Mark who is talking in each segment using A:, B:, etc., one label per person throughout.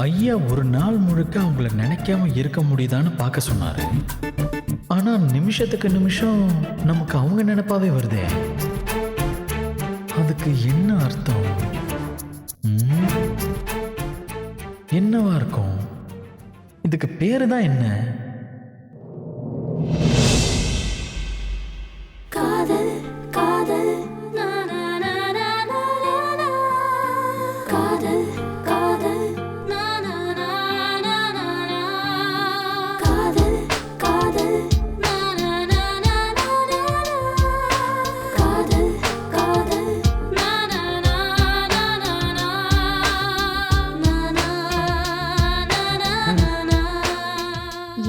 A: ஐயா ஒரு நாள் முழுக்க அவங்கள நினைக்காம இருக்க முடியுதான்னு பார்க்க சொன்னாரு. ஆனா நிமிஷத்துக்கு நிமிஷம் நமக்கு அவங்க நினைப்பாவே வருதே. அதுக்கு என்ன அர்த்தம்? என்னவா இருக்கும்? இதுக்கு பேரு தான் என்ன?
B: காதல் காதல் காதல் காதல் காதல் காதல் காதல் காதல்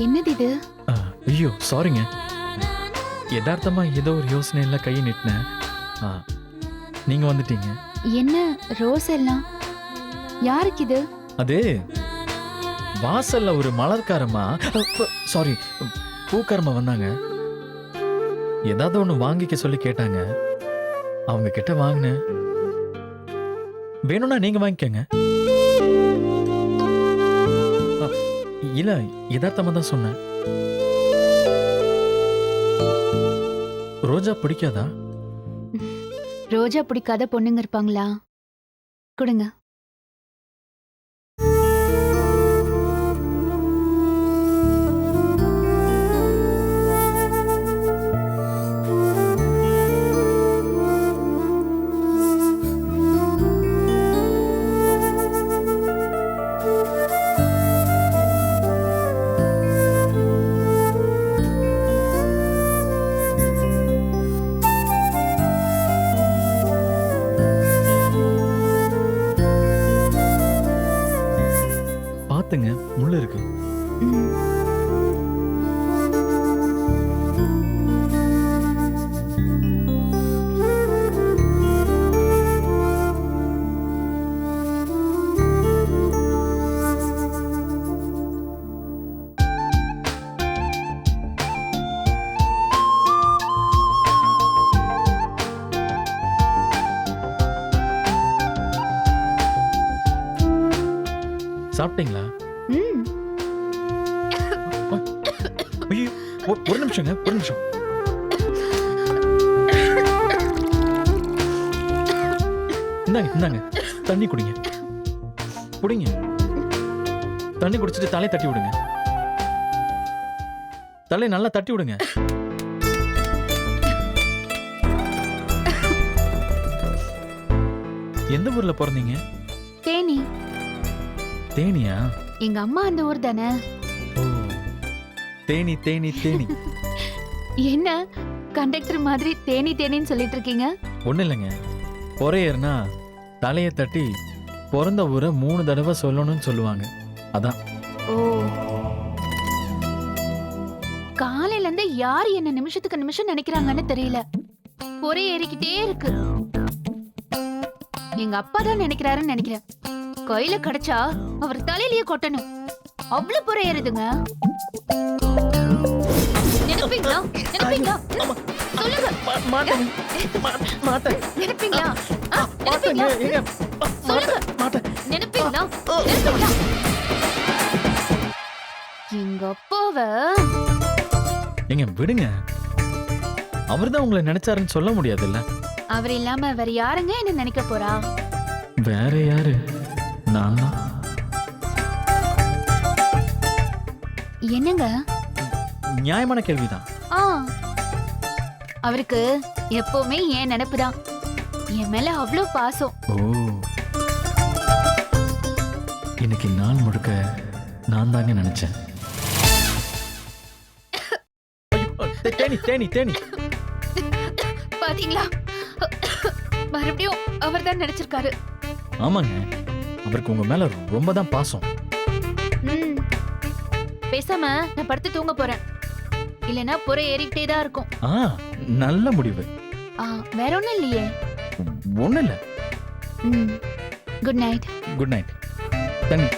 C: என்னது இது?
A: ஐயோ சாரிங்க, யதார்த்தமா ஏதோ ஒரு யோசனையில கையை நீட்டினேன். நீங்க வந்துட்டீங்க.
C: என்ன ரோஸ் எல்லாம்? யாருக்கு இது?
A: அது வாசல்ல ஒரு மலர்காரமா, சாரி பூக்காரமா வந்தாங்க. ஏதாவது ஒண்ணு வாங்கிக்க சொல்லி கேட்டாங்க. அவங்க கிட்ட வாங்கினேன். வேணும்னா நீங்க வாங்கிக்கங்க. இல்ல யதார்த்தமா தான் சொன்னேன். ரோஜா பிடிக்காதா?
C: ரோஜா பிடிக்காத பொண்ணுங்க இருப்பாங்களா? கொடுங்க.
A: பாத்துங்க, முள்ளு இருக்கு. சாப்பிட்டீங்களா? ஐயோ, ஒரு நிமிஷங்க, ஒரு நிமிஷம். இந்தாங்க இந்தாங்க, தண்ணி குடிங்க. குடிங்க. தண்ணி குடிச்சிட்டு தலையை தட்டி விடுங்க. தலையை நல்லா தட்டி விடுங்க. எந்த ஊர்ல பிறந்தீங்க?
C: தேனி.
A: தேனியா?
C: எங்க அம்மா அந்த ஊர் தானே.
A: ஓ, தேனி தேனி தேனி.
C: என்ன கண்டக்டர் மாதிரி தேனி தேனின்னு சொல்லிட்டு இருக்கீங்க?
A: ஒண்ணு இல்லைங்க, பொறையர்னா தலையை தட்டி பிறந்த ஊரை 3 தடவை சொல்லணும்னு சொல்லுவாங்க. அதான்.
C: ஓ, காலையில இருந்து யார் என்ன நிமிஷத்துக்கு நிமிஷம் நினைக்கிறாங்கன்னு தெரியல. பொறை ஏறிக்கிட்டே இருக்கு. எங்க அப்பா தான் நினைக்கிறாருன்னு நினைக்கிறேன். கையில கிடைச்சா அவர் தலையிலேயே கொட்டணும். அவ்வளவு பொறை ஏறுதுங்க. நினைப்பீங்களா? நினைப்பீங்களா? சொல்லுங்க.
A: மாட்டேன்.
C: நினைப்பீங்களா? நினைப்பீங்களா? சொல்லுங்க. நினைப்பீங்களா? நினைப்பீங்களா? எங்க அப்பாவை
A: எங்க விடுங்க. அவர்தான் உங்களை நினைச்சாருன்னு சொல்ல முடியாதுல்ல.
C: அவர் இல்லாம வேற யாருங்க என்ன நினைக்க போறா?
A: வேற யாரு? நான் தான்.
C: என்னங்க?
A: நியாயமான கேள்விதான்.
C: அவருக்கு எப்பவுமே என் நினைப்புதான். என் மேல அவ்வளவு பாசம்.
A: ஓ, இன்னைக்கு நாள் முழுக்க நான் தாங்க நினைச்சேன். தேனி தேனி தேனி.
C: பாத்தீங்களா? மறுபடியும் அவர் தான் நினைச்சிருக்காரு.
A: ஆமாங்க, அவருக்கு உங்க மேல ரொம்ப தான் பாசம்.
C: பேசாம நான் படுத்து தூங்க போறேன். இல்லனா புற ஏறிக்கிட்டே தான் இருக்கும்.
A: நல்ல முடிவு.
C: வேற ஒண்ணும் இல்லையே.
A: ஒண்ணும் இல்ல.
C: Good night.
A: Good night. தண்ணி.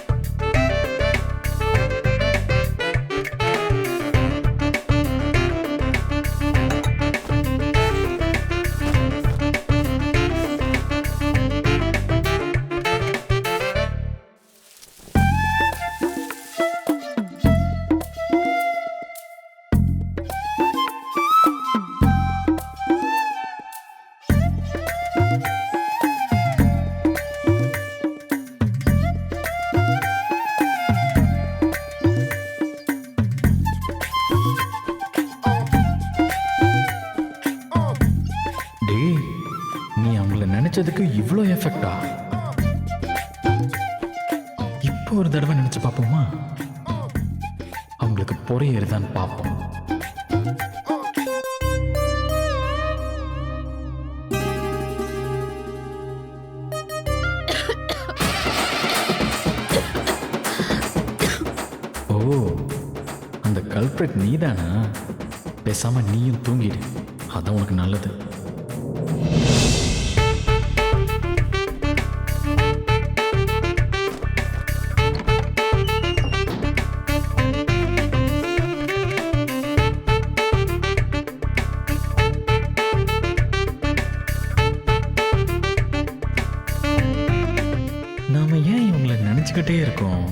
A: இப்போ ஒரு தடவை நினைச்சு பார்ப்போமா? அவங்களுக்கு பொறையேறுதான்னு பார்ப்போம். ஓ, அந்த கல்பிரட் நீதானா? பேசாம நீயும் தூங்கிடு, அதான் உனக்கு நல்லது. நாம ஏன் இவங்களை நினைச்சுக்கிட்டே இருக்கோம்?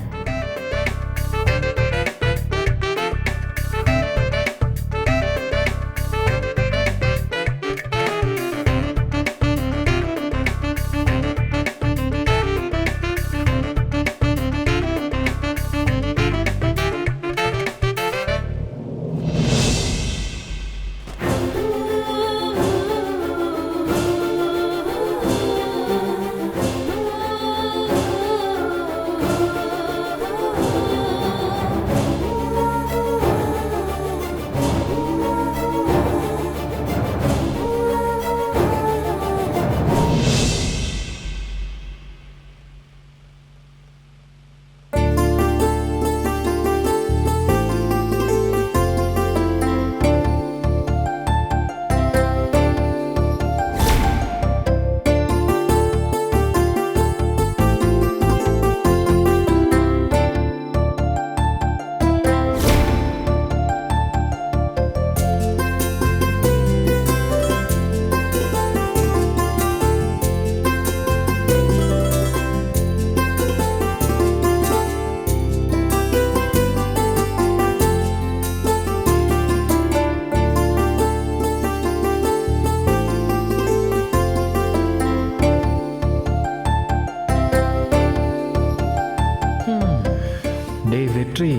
A: டேய் வெற்றி,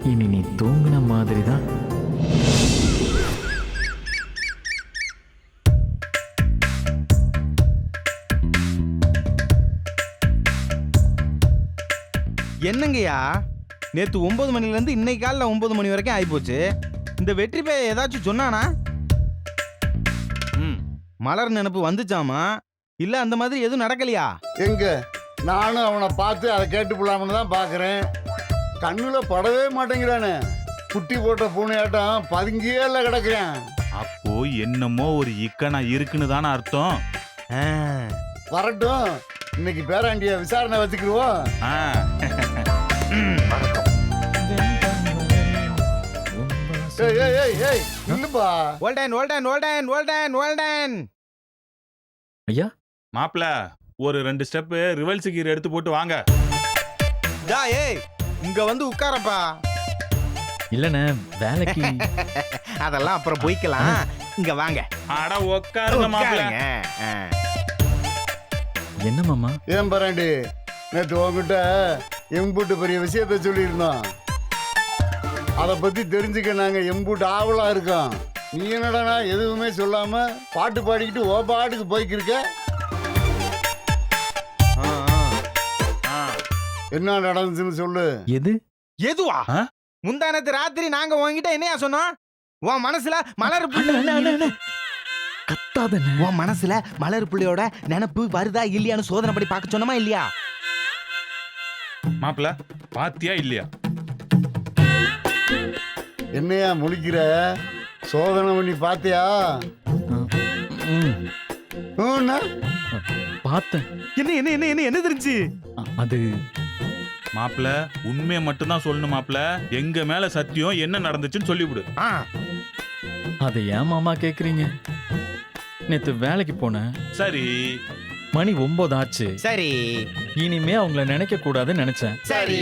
A: இனி நீ தூங்கின மாதிரி தான்.
D: என்னங்கய்யா, நேத்து 9 மணில இருந்து இன்னைக்கு காலைல 9 மணி வரைக்கும் ஆயிப்போச்சு. இந்த வெற்றி பைய ஏதாச்சும் சொன்னானா? மலர் நினைப்பு வந்துச்சாமா? இல்ல அந்த மாதிரி எதுவும் நடக்கலையா?
E: எங்க நானும் அவனை பார்த்து அதை கேட்டு போலாம்னு தான் பார்க்குறேன். கண்ணுல படவே மாட்டேங்கிறானே. குட்டி போட்ட பூனையாட்டம் பதுங்கியே இல்லை கிடக்குறேன்.
F: அப்போ என்னமோ ஒரு இக்கனா இருக்குன்னு தானே அர்த்தம்.
E: வரட்டும், இன்னைக்கு பேராண்டிய விசாரணை வச்சுக்கிடுவோம். ஏய் ஏய் ஏய் ஏய் இல்லப்பா.
A: ஐயா
F: மாப்ள, ஒரு 2 ஸ்டெப் ரிவல்ஸ் கீர் எடுத்து போட்டு வாங்க.
D: ஏய் இங்க வந்து உட்காரப்பா.
A: இல்லண்ணே, வேலைக்கு.
D: அதெல்லாம் அப்புறம் போய்க்கலாம், இங்க வாங்க.
F: அட உட்காருங்க மாப்ள.
A: என்ன மாமா?
E: ஏன் பேராண்டி, நேற்று உங்ககிட்ட எம்பூட்டு பெரிய விஷயத்த சொல்லியிருந்தோம். அதை பத்தி தெரிஞ்சுக்க நாங்க எம்பூட்டு ஆவலா இருக்கோம். நீ என்னடா எதுவுமே சொல்லாம பாட்டு பாடிக்கிட்டு ஓ பாட்டுக்கு போய்க்கிருக்க. என்ன நடந்துச்சுன்னு சொல்லு.
A: எது
D: எதுவா? முந்தானத்து ராத்திரி நாங்க உன்கிட்ட என்னையா சொன்னோம்? உன் மனசுல மலர்
A: கத்தாதன.
D: உன் மனசுல மலர் புள்ளையோட நினைப்பு வருதா இல்லையான்னு சோதனை படி பார்க்க சொன்னமா இல்லையா?
F: மாப்ள பாத்தியா இல்லையா?
E: என்னையா முழிக்கிற? சோதனை பண்ணி பாத்தியா?
A: பார்த்தேன்.
D: என்ன என்ன என்ன என்ன என்ன தெரிஞ்சு?
A: அது
F: மாப்ள உண்மையை மட்டும்தான் சொல்லணும் மாப்ள. எங்க மேல சத்தியம், என்ன நடந்துச்சுன்னு சொல்லிவிடு.
A: அதை ஏன் மாமா கேக்குறீங்க? நேத்து வேலைக்கு போனேன்.
F: சரி,
A: மணி 9 ஆச்சு.
D: சரி
A: இனிமே அவங்கள நினைக்க கூடாதுன்னு நினைச்சேன்.
D: சரி.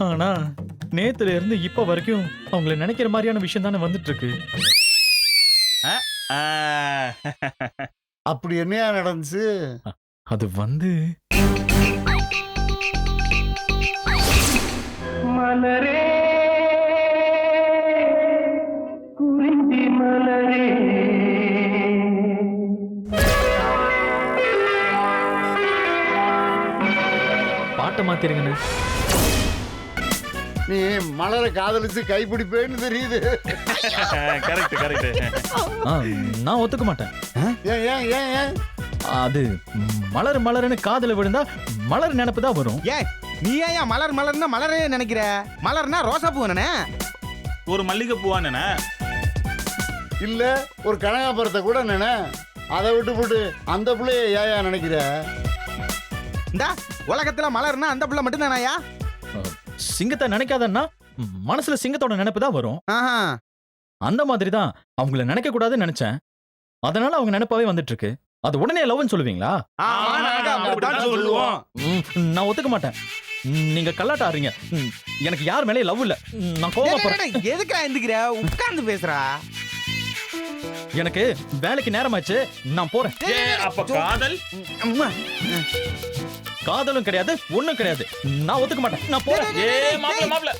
A: ஆனா நேத்துல இருந்து இப்ப வரைக்கும் அவங்கள நினைக்கிற மாதிரியான விஷயம் தானே வந்துட்டு இருக்கு.
E: அப்படி என்னையா நடந்துச்சு?
A: அது வந்து
G: மலரே குறிஞ்சி மலரே
A: பாட்டை மாத்திருங்கண்ணே.
E: நீ மலரை காதலிச்சு கைப்பிடிப்பேன்னு தெரியுது.
F: Correct correct.
A: ஆ, நான் ஒத்துக்க மாட்டேன்.
E: ஏன் ஏன் ஏன் ஏன்
A: அது மலர் மலர்னு காதல விழுந்தா மலர் நினைப்பு தான் வரும்.
D: ஏன் நீ ஏன் மலர் மலர்னா மலரே நினைக்கிற? மலர்னா ரோசா பூ தானே?
F: ஒரு மல்லிகை பூவானே.
E: இல்ல ஒரு கனகாபுரத்தை கூட நினை. அதை விட்டு போட்டு அந்த பிள்ளைய ஏயா நினைக்கிற?
D: இந்தா உலகத்துல மலர்னா அந்த பிள்ளை மட்டும் தானாயா?
A: சிங்கத்தை நினைக்காதன்னா மனசுல சிங்கத்தோட நினைப்பு தான் வரும்.
D: ஆஹா,
A: அந்த மாதிரி தான் அவங்கள நினைக்க கூடாதுன்னு நினைச்சேன். அதனால அவங்க நினைப்பாவே வந்துட்டு இருக்கு. அது உடனே லவ்னு சொல்லுவீங்களா?
D: ஆமா, நாங்க அப்படித்தான் சொல்லுவோம்.
A: நான் ஒத்துக்க மாட்டேன். நீங்க கல்லாட்ட ஆடுறீங்க. எனக்கு யார் மேலே லவ் இல்ல. நான் கோவமா போறேன்.
D: எதுக்கா எந்திக்கிற? உட்கார்ந்து பேசுறா.
A: எனக்கு வேலைக்கு நேரமாச்சு, நான் போறேன்.
F: அப்ப காதல்
D: அம்மா.
A: காதலும் கிடையாது, ஒண்ணும் கிடையாது. நான் ஒத்துக்க மாட்டேன். நான் போறேன்.
F: மாப்ள மாப்ள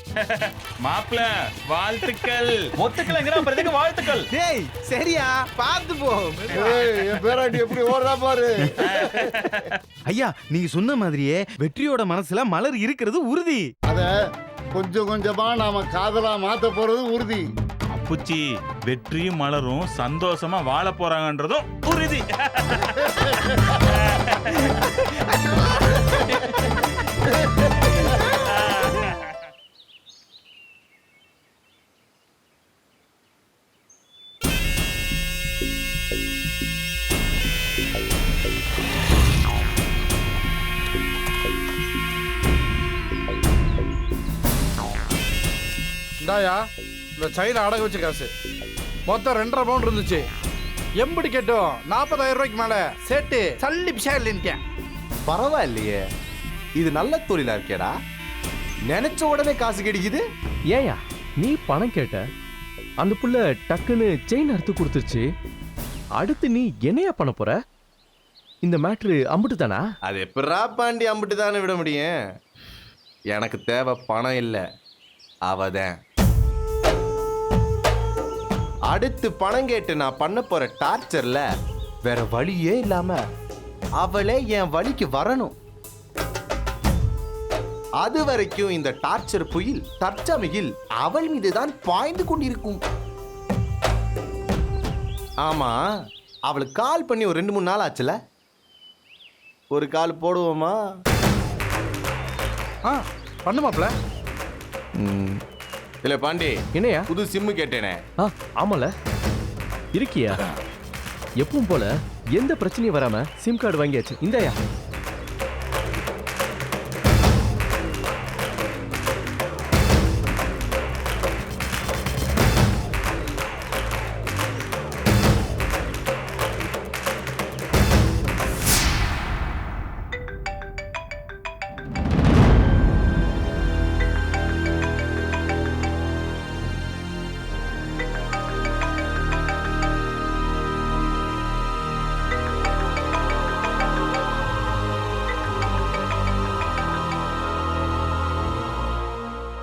F: மாப்ள வாழ்த்துக்கள்.
A: ஒத்துக்கலங்கிற அப்புறம் எதுக்கு வாழ்த்துக்கள்?
D: டேய் சரியா பார்த்து போ.
E: ஏய், என் பேராண்டி எப்படி ஓடுறா பாரு.
D: ஐயா நீங்க சொன்ன மாதிரியே வெற்றியோட மனசுல மலர் இருக்கிறது உறுதி.
E: அத கொஞ்சம் கொஞ்சமா நாம காதலா மாத்த போறது உறுதி.
F: அப்புச்சி வெற்றியும் மலரும் சந்தோஷமா வாழ போறாங்கன்றதும் உறுதி.
H: இந்தாயா இந்த சைனா அடகு வச்ச காசு மொத்தம் 2.5 பவுண்ட் இருந்துச்சு. எம்படி கேட்டோம் 40,000 ரூபாய்க்கு மேல சேட்டு சல்லி பிஷா இல்லைன்ட்டேன்.
I: பரவாயில்லையே, இது நல்ல தொழிலா இருக்கேடா. நினைச்ச உடனே காசு கிடைக்குது.
J: ஏயா நீ பணம் கேட்ட, அந்த புள்ள டக்குன்னு செயின் அறுத்து கொடுத்துருச்சு. அடுத்து நீ என்னையா பண்ண போற? இந்த மேட்ரு அம்புட்டு தானா?
I: அது எப்படா பாண்டி அம்பிட்டு தானே விட முடியும்? எனக்கு தேவை பணம் இல்லை, அவதான். அடுத்து பணம் கேட்டு நான் பண்ண போற டார்ச்சர்ல வேற வழியே இல்லாம அவளே என் வழிக்கு வரணும். அது வரைக்கும் இந்த டார்ச்சர் புயல் தற்சமையில் அவள் மீதுதான் பாய்ந்து கொண்டிருக்கும். ஆமா, அவளுக்கு கால் பண்ணி ஒரு 2-3 நாள் ஆச்சுல. ஒரு கால் போடுவோமா?
H: பண்ணுமாப்ல.
I: இல்ல பாண்டி,
J: என்னையா?
I: புது சிம்மு கேட்டேனே.
J: ஆமால இருக்கியா? எப்பவும் போல எந்த பிரச்சனையும் வராம சிம் கார்டு வாங்கியாச்சு. இந்தாயா.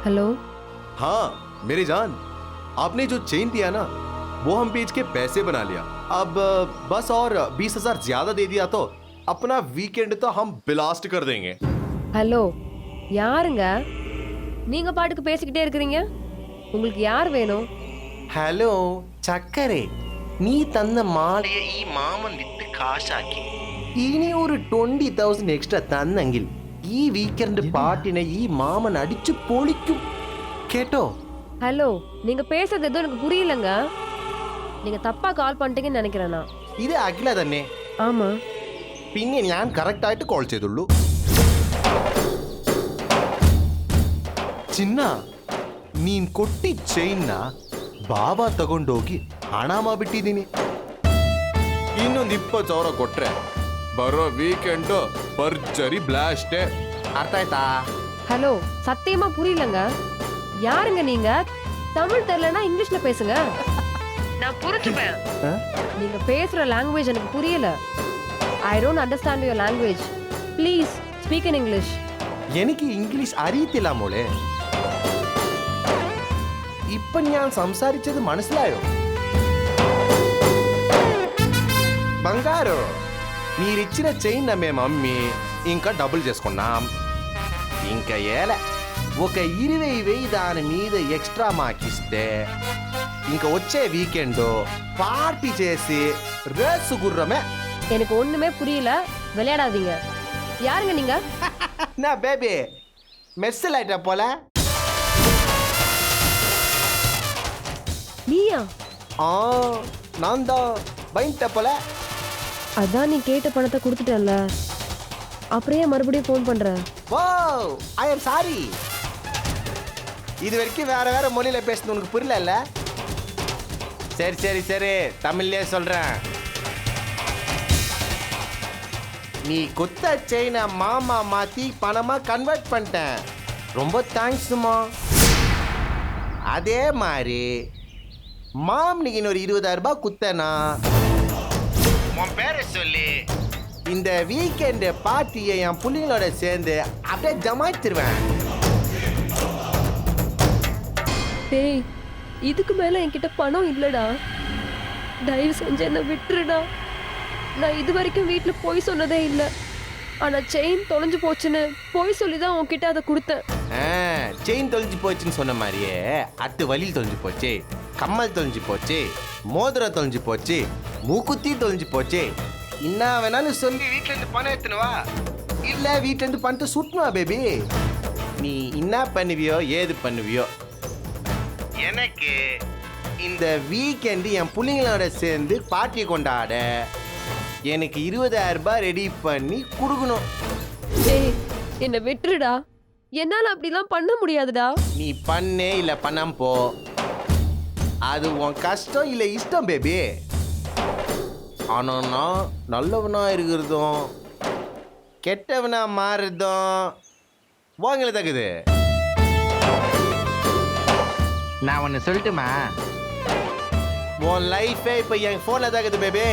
K: हेलो।
I: हाँ मेरी जान, आपने जो चेन दिया ना वो हम बेच के पैसे बना लिया. अब बस और 20,000 ज्यादा दे दिया तो अपना वीकेंड तो हम ब्लास्ट कर देंगे.
K: हेलो யாருங்க நீங்க பாட்டுக்கு பேசிக்கிட்டே இருக்கீங்க? உங்களுக்கு யார் வேணும்?
I: ഹലോ ചക്കരെ, നീ തന്ന മാലയെ ഈ മാമൻ വിത്ത് കാശാക്കി. ഇനി ഒരു 20,000 എക്സ്ട്രാ തന്നെങ്കിൽ ഈ വീക്കെൻഡ് പാട്ടിനെ ഈ മാമൻ അടിച്ചു പൊളിക്കും കേട്ടോ.
K: ஹலோ நீங்க பேசுறது எதுவும் எனக்கு புரியலங்க. நீங்க தப்பா கால் பண்ணிட்டீங்கன்னு நினைக்கிறேன் நான்.
I: ഇത് അഖില തന്നെ.
K: ஆமா.
I: പിന്നെ ഞാൻ കറക്റ്റ് ആയിട്ട് കോൾ ചെയ്തുള്ളൂ. ಚಿನ್ನ, ನೀನ್ ಕೊಟ್ಟಿ ಚೈನ್ನ ಬಾಬಾ ತಗೊಂಡೋಗಿ ಹಣ ಮಾಡ್ಬಿಟ್ಟಿದ್ದೀನಿ. ಇನ್ನೊಂದು 20,000 ಕೊಟ್ರೆ ಬರೋ ವೀಕೆಂಡ್ ಭರ್ಜರಿ ಬ್ಲಾಸ್ಟ್. ಅರ್ಥ ಆಯ್ತಾ?
K: ஹலோ சத்தியமா புரியலங்க. யாருங்க நீங்க? தமிழ் தெரியலனா இங்கிலீஷ்ல பேசுங்க. நான் புரிஞ்சுப்பேன். நீங்க பேசுற லாங்குவேஜ் எனக்கு புரியல. I don't understand your language. Please speak in English.
I: എനിക്ക് ഇംഗ്ലീഷ് അറിയത്തില്ല മോളെ. ഇപ്പൊ ഞാൻ സംസാരിച്ചത് മനസ്സിലായോ? బంగారు మీరిచ్చిన చైన్ నమ్మే మమ్మీ ఇంకా డబ్బులు చేసుకున్నాం. ఇంకా ఏల ఒక 20,000 దాని మీద ఎక్స్ట్రా మాకిస్తే ఇంకా వచ్చే వీకెండ్ పార్టీ చేసి రేసు గుర్రమే.
K: எனக்கு ஒண்ணுமே புரியல, விளையாடாதீங்க. யாருங்க நீங்க?
I: நான் பேபி மெர்சல் ஆயிட்ட போல.
K: நீயா?
I: நான் தான் பயன்ட்ட போல.
K: அதான் நீ கேட்ட பணத்தை கொடுத்துட்டல, அப்புறம் ஏன் மறுபடியும் ஃபோன் பண்ற?
I: ஓ ஐ எம் சாரி. இது வரைக்கும் வேற மொழியில பேசுறது உனக்கு புரியல? சரி சரி சரி, தமிழ்லயே சொல்றேன். நீ குத்த செயினை மாமா மாத்தி பணமா கன்வெர்ட் பண்ணிட்டேன். ரொம்ப தேங்க்ஸ்மா. அதே மாதிரி மாம் நீங்க இன்னொரு 20,000 ரூபாய் குத்தனா உன் பேரை சொல்லி இந்த வீக்கெண்டு பார்ட்டியை என் புள்ளிங்களோட சேர்ந்து அப்படியே ஜமாய்த்திருவேன்.
K: டேய், இதுக்கு மேல என்கிட்ட பணம் இல்லடா. தயவு செஞ்சு என்ன விட்டுருடா. நான் இது வரைக்கும் வீட்டுல போய் சொன்னதே இல்லை. ஆனா செயின் தொலைஞ்சு போச்சுன்னு போய் சொல்லிதான் உன்கிட்ட அதை கொடுத்தேன்.
I: செயின் தொலைஞ்சு போச்சுன்னு சொன்ன மாதிரியே அட்டு வலியில் தொலைஞ்சு போச்சு, கம்மல் தொலைஞ்சு போச்சு, மோதிரம் தொலைஞ்சு போச்சு, மூக்குத்தி தொலைஞ்சு போச்சு. என்ன வேணாலும் சொல்லி வீட்டுல இருந்து பணம் எடுத்துனுவா, இல்ல வீட்டுல இருந்து பணத்தை சுட்டுவா. பேபி நீ என்ன பண்ணுவியோ ஏது பண்ணுவியோ, எனக்கு இந்த வீக்கெண்டு என் பிள்ளைங்களோட சேர்ந்து பார்ட்டி கொண்டாட எனக்கு 20,000 ரூபாய் ரெடி பண்ணி கொடுக்கணும்.
K: டேய், என்ன விட்டுருடா. என்னால அப்படிலாம் பண்ண முடியாதுடா.
I: நீ பண்ணே இல்ல பண்ணாம போ, அது உன் கஷ்டம் இல்ல இஷ்டம் பேபி. ஆனா நான் நல்லவனா இருக்கிறதும் கெட்டவனா மாறுறதும் வாங்கல தகுது. நான் ஒன்னு சொல்லட்டுமா, உன் லைஃபே இப்ப என் போன்ல தகுது பேபி.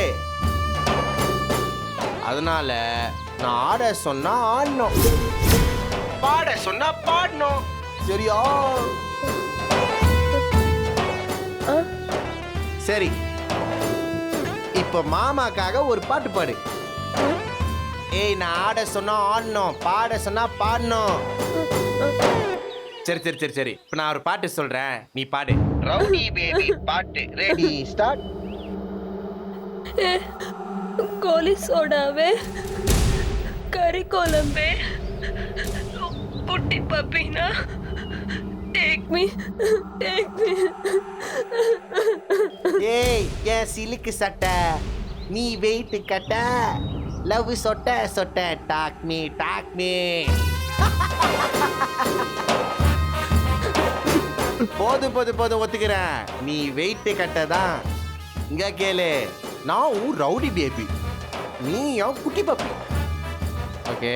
I: அதனால நான் ஆட சொன்னா ஆடணும், பாட சொன்னா பாடணும். சரியா? சரி, இப்ப மாமாக்காக ஒரு பாட்டு பாடு. ஏய், நான் ஆட சொன்னா ஆடணும், பாட சொன்னா பாடணும். சரி சரி சரி சரி, இப்ப நான் ஒரு பாட்டு சொல்றேன், நீ பாடு. ரவுடி பேபி பாட்டு ரெடி ஸ்டார்ட்.
K: கோலி சோடாவே, கறி குழம்பே, குட்டி பப்பினா, டேக் மீ.
I: ஏய், என் சிலுக்கு சட்டை நீ வெயிட் கட்ட, லவ் சொட்ட சொட்ட டாக் மீ. போதும் ஒத்துக்கிறேன், நீ வெயிட் கட்டதான். இங்க கேளு, நான் ரவுடி பேபி, நீ என் குட்டி பப்பி. ஓகே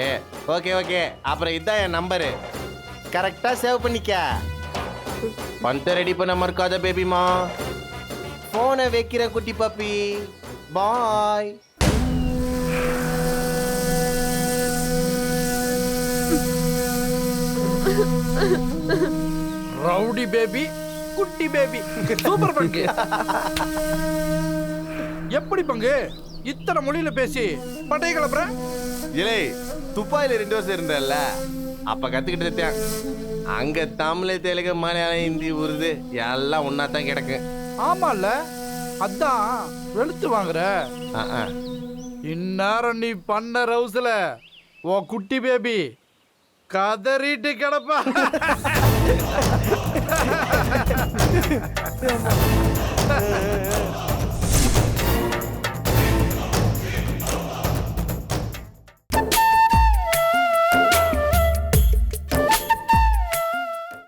I: ஓகே ஓகே, அப்புறம் இதான் என் நம்பரு, கரெக்டா சேவ் பண்ணிக்க. பணத்தை ரெடி பண்ண மறக்காத பேபிமா. போனை வைக்கிற குட்டி பப்பி, பாய்.
H: ரவுடி பேபி, குட்டி பேபி, சூப்பர் பங்கு. எப்படி பங்கு இத்தனை மொழியில பேசி பட்டைய கிளப்புற?
I: இலே, துப்பாயில 2 வருஷம் இருந்தல்ல, அப்ப கத்துக்கிட்டு அங்க தமிழ், தெலுங்கு, மலையாளம், ஹிந்தி, உருது எல்லாம் ஒன்னா தான் கிடக்கு.
H: ஆமால, அதான் வெளுத்து வாங்குற. இந்நேரம் நீ பண்ண ரவுஸ்ல ஓ குட்டி பேபி கதறிட்டு கிடப்பா.